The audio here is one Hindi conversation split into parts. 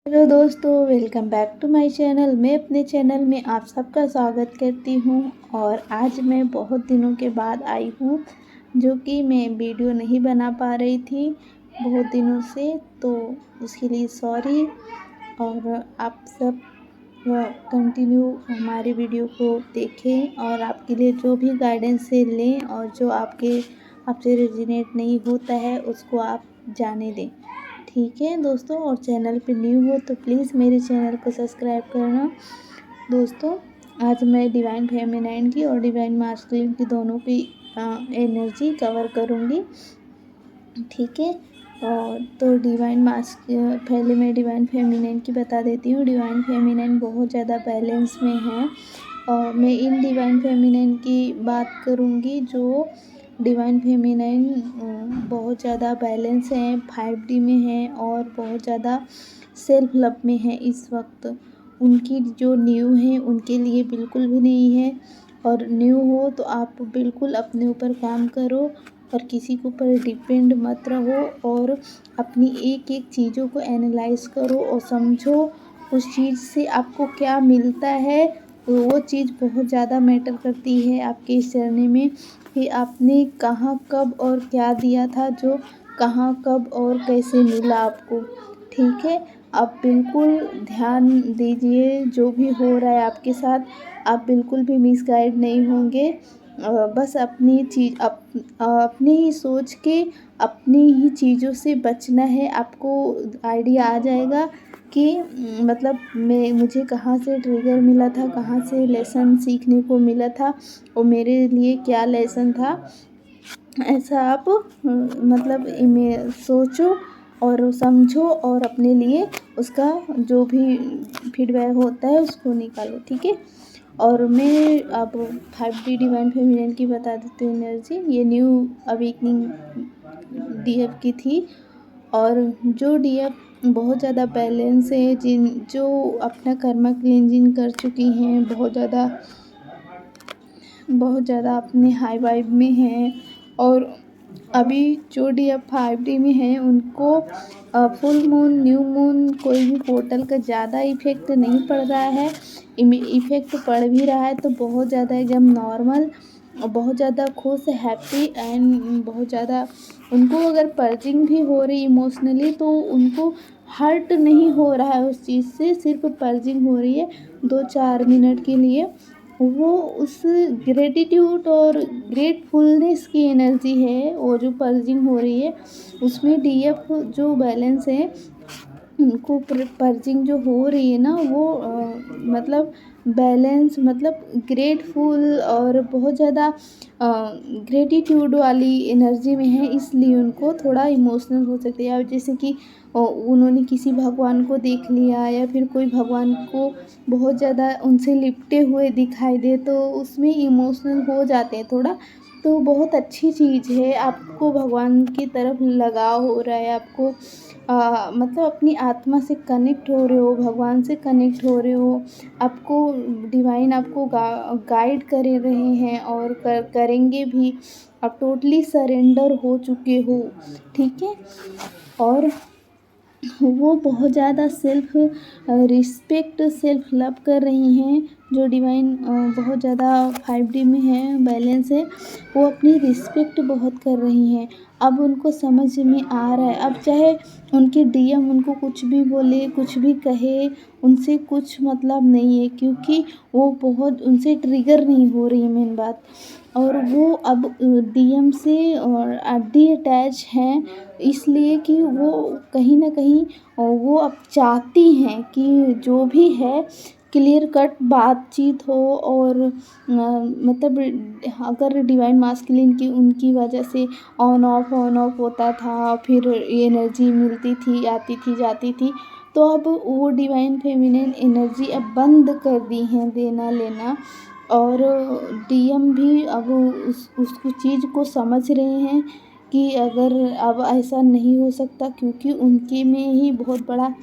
हेलो दोस्तों, welcome back to my channel. मैं अपने चैनल में आप सबका स्वागत करती हूँ। और आज मैं बहुत दिनों के बाद आई हूँ, जो कि मैं वीडियो नहीं बना पा रही थी बहुत दिनों से, तो उसके लिए सॉरी। और आप सब कंटिन्यू हमारे वीडियो को देखें और आपके लिए जो भी गाइडेंस से लें, और जो आपसे रेजोनेट नहीं होता है उसको आप जाने दें। ठीक है दोस्तों, और चैनल पे न्यू हो तो प्लीज़ मेरे चैनल को सब्सक्राइब करना। दोस्तों, आज मैं डिवाइन फेमिनाइन की और डिवाइन मास्कुलिन की दोनों की एनर्जी कवर करूँगी। ठीक है। और तो पहले मैं डिवाइन फेमिनाइन की बता देती हूँ। डिवाइन फेमिनाइन बहुत ज़्यादा बैलेंस में है, और मैं इन डिवाइन फेमिनाइन की बात करूँगी जो डिवाइन फेमिनाइन बहुत ज़्यादा बैलेंस है, 5D में है और बहुत ज़्यादा सेल्फ लव में है इस वक्त। उनकी जो न्यू है उनके लिए बिल्कुल भी नहीं है, और न्यू हो तो आप बिल्कुल अपने ऊपर काम करो और किसी के ऊपर डिपेंड मत रहो, और अपनी एक एक चीज़ों को एनालाइज करो और समझो उस चीज़ से आपको क्या मिलता है। वो चीज़ बहुत ज़्यादा मैटर करती है आपके इस जर्नी में, कि आपने कहाँ कब और क्या दिया था, जो कहाँ कब और कैसे मिला आपको। ठीक है। आप बिल्कुल ध्यान दीजिए जो भी हो रहा है आपके साथ, आप बिल्कुल भी मिसगाइड नहीं होंगे। बस अपनी ही सोच के अपनी ही चीज़ों से बचना है। आपको आइडिया आ जाएगा कि मतलब मुझे कहाँ से ट्रिगर मिला था, कहाँ से लेसन सीखने को मिला था और मेरे लिए क्या लेसन था। ऐसा आप मतलब सोचो और समझो, और अपने लिए उसका जो भी फीडबैक होता है उसको निकालो। ठीक है। और मैं अब 5D डिवाइन फेमिनिन की बता देती हूँ एनर्जी। ये न्यू अवेकनिंग डीएफ की थी, और जो डीएफ बहुत ज़्यादा बैलेंस है, जो अपना कर्मा क्लींजिंग कर चुकी हैं, बहुत ज़्यादा अपने हाई वाइब में हैं, और अभी जो डीएफ 5D में है उनको फुल मून, न्यू मून, कोई भी पोर्टल का ज़्यादा इफेक्ट नहीं पड़ रहा है। इफेक्ट पड़ भी रहा है तो बहुत ज़्यादा एकदम नॉर्मल, और बहुत ज़्यादा खुश, हैप्पी एंड बहुत ज़्यादा उनको अगर पर्जिंग भी हो रही इमोशनली तो उनको हर्ट नहीं हो रहा है उस चीज़ से, सिर्फ पर्जिंग हो रही है 2-4 मिनट के लिए। वो उस ग्रेटिट्यूड और ग्रेटफुलनेस की एनर्जी है, वो जो पर्जिंग हो रही है उसमें डीएफ जो बैलेंस है उनको पर्जिंग जो हो रही है ना, वो मतलब बैलेंस, मतलब ग्रेटफुल और बहुत ज़्यादा ग्रेटिट्यूड वाली एनर्जी में है, इसलिए उनको थोड़ा इमोशनल हो सकती है। अब जैसे कि उन्होंने किसी भगवान को देख लिया, या फिर कोई भगवान को बहुत ज़्यादा उनसे लिपटे हुए दिखाई दे तो उसमें इमोशनल हो जाते हैं थोड़ा। तो बहुत अच्छी चीज़ है, आपको भगवान की तरफ लगाव हो रहा है, आपको मतलब अपनी आत्मा से कनेक्ट हो रहे हो, भगवान से कनेक्ट हो रहे हो, आपको डिवाइन आपको गाइड कर रहे हैं और करेंगे भी। आप टोटली सरेंडर हो चुके हो। ठीक है। और वो बहुत ज़्यादा सेल्फ रिस्पेक्ट, सेल्फ लव कर रही हैं। जो डिवाइन बहुत ज़्यादा 5D में है, बैलेंस है, वो अपनी रिस्पेक्ट बहुत कर रही हैं। अब उनको समझ में आ रहा है, अब चाहे उनके डीएम उनको कुछ भी बोले, कुछ भी कहे, उनसे कुछ मतलब नहीं है, क्योंकि वो बहुत उनसे ट्रिगर नहीं हो रही है मेन बात। और वो अब डीएम से डी अटैच हैं, इसलिए कि वो कहीं ना कहीं वो अब चाहती हैं कि जो भी है क्लियर कट बातचीत हो। और मतलब अगर डिवाइन मास्कुलिन की उनकी वजह से ऑन ऑफ होता था, फिर एनर्जी मिलती थी, आती थी, जाती थी, तो अब वो डिवाइन फेमिनिन एनर्जी अब बंद कर दी हैं देना लेना। और डीएम भी अब उसको चीज़ को समझ रहे हैं कि अगर अब ऐसा नहीं हो सकता, क्योंकि उनके में ही बहुत बड़ा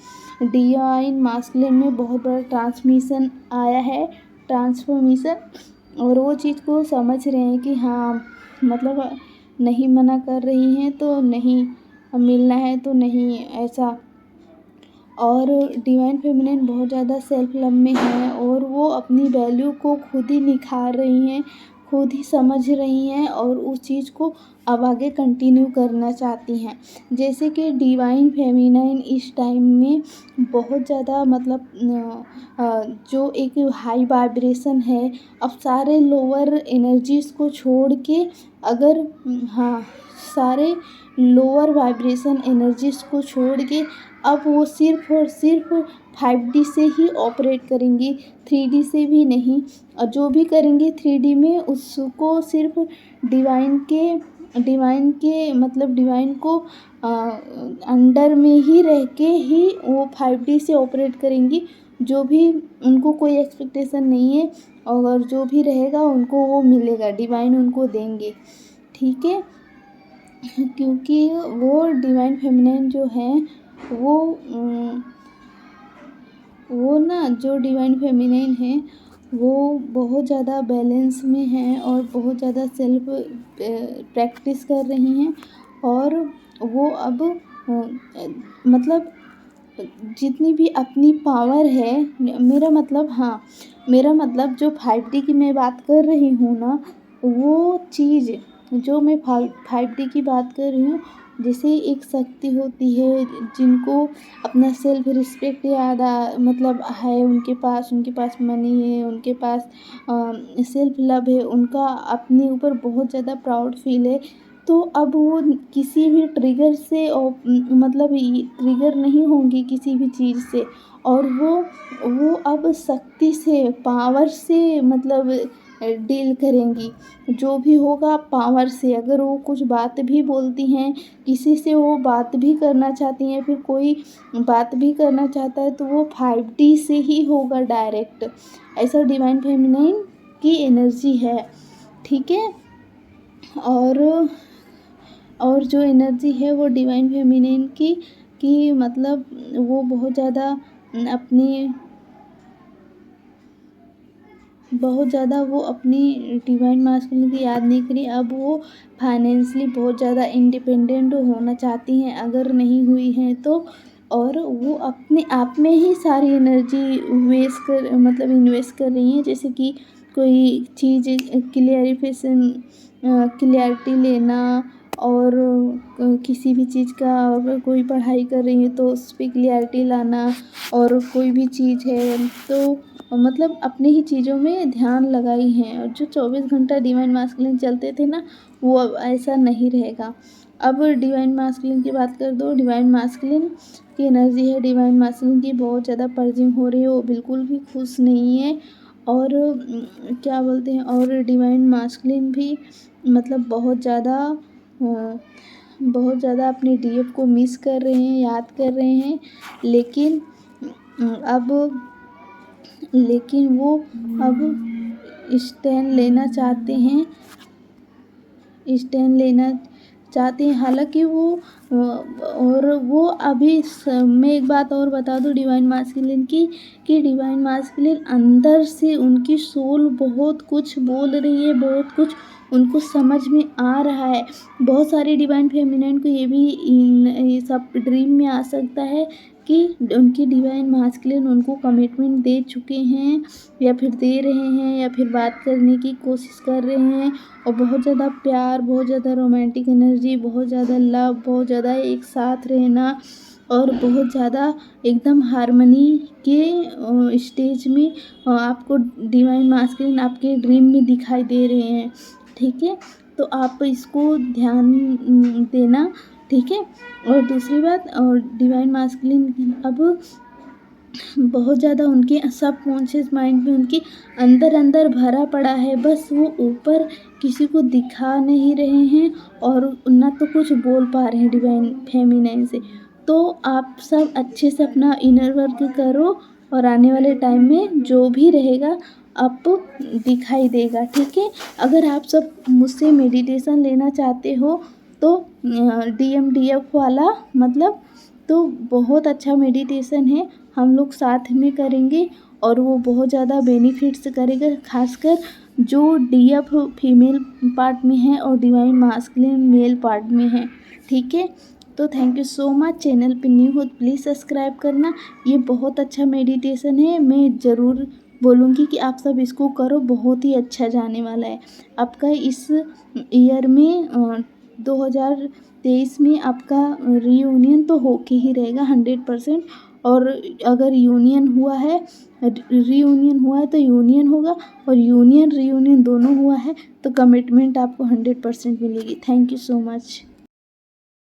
डिवाइन मास्कुलिन में बहुत बड़ा ट्रांसमिशन आया है, ट्रांसफॉर्मेशन। और वो चीज़ को समझ रहे हैं कि हाँ, मतलब नहीं मना कर रही हैं तो नहीं, मिलना है तो नहीं, ऐसा। और डिवाइन फेमिनिन बहुत ज़्यादा सेल्फ लव में है और वो अपनी वैल्यू को खुद ही निखार रही हैं, खुद ही समझ रही हैं और उस चीज़ को अब आगे कंटिन्यू करना चाहती हैं। जैसे कि डिवाइन फेमिनिन इस टाइम में बहुत ज़्यादा मतलब जो एक हाई वाइब्रेशन है, अब सारे लोअर एनर्जीज़ को छोड़ के अगर हाँ, सारे लोअर वाइब्रेशन एनर्जीज़ को छोड़ के अब वो सिर्फ़ और सिर्फ़ 5D से ही ऑपरेट करेंगी, 3D से भी नहीं। और जो भी करेंगी 3D में उसको सिर्फ़ डिवाइन के मतलब डिवाइन को अंडर में ही रह के ही वो 5D से ऑपरेट करेंगी। जो भी उनको कोई एक्सपेक्टेशन नहीं है और जो भी रहेगा उनको वो मिलेगा, डिवाइन उनको देंगे, ठीक है। क्योंकि वो डिवाइन फेमिनिन जो हैं वो ना जो डिवाइन फेमिनिन हैं वो बहुत ज़्यादा बैलेंस में हैं और बहुत ज़्यादा सेल्फ प्रैक्टिस कर रही हैं और वो अब मतलब जितनी भी अपनी पावर है, मेरा मतलब जो 5D की मैं बात कर रही हूँ ना, वो चीज़ जो मैं 5D की बात कर रही हूँ, जैसे एक शक्ति होती है जिनको अपना सेल्फ रिस्पेक्ट मतलब है, उनके पास मनी है, उनके पास सेल्फ लव है, उनका अपने ऊपर बहुत ज़्यादा प्राउड फील है। तो अब वो किसी भी ट्रिगर से मतलब ट्रिगर नहीं होंगी किसी भी चीज़ से और वो अब शक्ति से, पावर से मतलब डील करेंगी। जो भी होगा पावर से, अगर वो कुछ बात भी बोलती हैं, किसी से वो बात भी करना चाहती हैं, फिर कोई बात भी करना चाहता है तो वो 5D से ही होगा डायरेक्ट। ऐसा डिवाइन फेमिनिन की एनर्जी है, ठीक है। और जो एनर्जी है वो डिवाइन फेमिनिन की मतलब वो बहुत ज़्यादा अपनी डिवाइन मास्कुलिन की याद नहीं करी। अब वो फाइनेंशियली बहुत ज़्यादा इंडिपेंडेंट होना चाहती हैं, अगर नहीं हुई हैं तो। और वो अपने आप में ही सारी एनर्जी इन्वेस्ट कर रही हैं। जैसे कि कोई चीज़ क्लियरिटी लेना और किसी भी चीज़ का अगर कोई पढ़ाई कर रही है तो उस पर क्लियरिटी लाना और कोई भी चीज़ है तो मतलब अपनी ही चीज़ों में ध्यान लगाई हैं। और जो 24 घंटा डिवाइन मास्कुलिन चलते थे ना, वो अब ऐसा नहीं रहेगा। अब डिवाइन मास्कुलिन की बात कर दो, डिवाइन मास्कुलिन की एनर्जी है, डिवाइन मास्कुलिन की बहुत ज़्यादा पर्जिंग हो रही है, वो बिल्कुल भी खुश नहीं है। और क्या बोलते हैं, और डिवाइन मास्कुलिन भी मतलब बहुत ज़्यादा अपने डीएफ को मिस कर रहे हैं, याद कर रहे हैं। लेकिन वो अब स्टैंड लेना चाहते हैं। हालांकि वो अभी मैं एक बात और बता दूं डिवाइन मास्कुलिन की, कि डिवाइन मास्कुलिन अंदर से उनकी सोल बहुत कुछ बोल रही है, बहुत कुछ उनको समझ में आ रहा है। बहुत सारे डिवाइन फेमिनिन को ये सब ड्रीम में आ सकता है कि उनकी डिवाइन मास्कुलिन उनको कमिटमेंट दे चुके हैं या फिर दे रहे हैं या फिर बात करने की कोशिश कर रहे हैं। और बहुत ज़्यादा प्यार, बहुत ज़्यादा रोमांटिक एनर्जी, बहुत ज़्यादा लव, बहुत ज़्यादा एक साथ रहना और बहुत ज़्यादा एकदम हार्मनी के स्टेज में आपको डिवाइन मास्कुलिन आपके ड्रीम में दिखाई दे रहे हैं, ठीक है। तो आप इसको ध्यान देना, ठीक है। और दूसरी बात, और डिवाइन मास्कुलिन अब बहुत ज़्यादा उनके सबकॉन्शियस माइंड में उनके अंदर भरा पड़ा है, बस वो ऊपर किसी को दिखा नहीं रहे हैं और ना तो कुछ बोल पा रहे हैं डिवाइन फेमिनिन से। तो आप सब अच्छे से अपना इनर वर्क करो और आने वाले टाइम में जो भी रहेगा आपको दिखाई देगा, ठीक है। अगर आप सब मुझसे मेडिटेशन लेना चाहते हो तो DMDF वाला मतलब तो बहुत अच्छा मेडिटेशन है, हम लोग साथ में करेंगे और वो बहुत ज़्यादा बेनिफिट्स करेगा, खासकर जो DF फीमेल पार्ट में है और डिवाइन मास्कुलिन मेल पार्ट में है, ठीक है। तो thank you so much. Channel पे न्यू हो प्लीज़ सब्सक्राइब करना। ये बहुत अच्छा मेडिटेशन है, मैं ज़रूर बोलूँगी कि आप सब इसको करो, बहुत ही अच्छा जाने वाला है आपका। इस ईयर में 2023 में आपका रीयूनियन तो होके ही रहेगा 100%। और अगर यूनियन हुआ है, रीयूनियन हुआ है तो यूनियन होगा, और यूनियन रीयूनियन दोनों हुआ है तो कमिटमेंट आपको 100% मिलेगी। Thank you so much.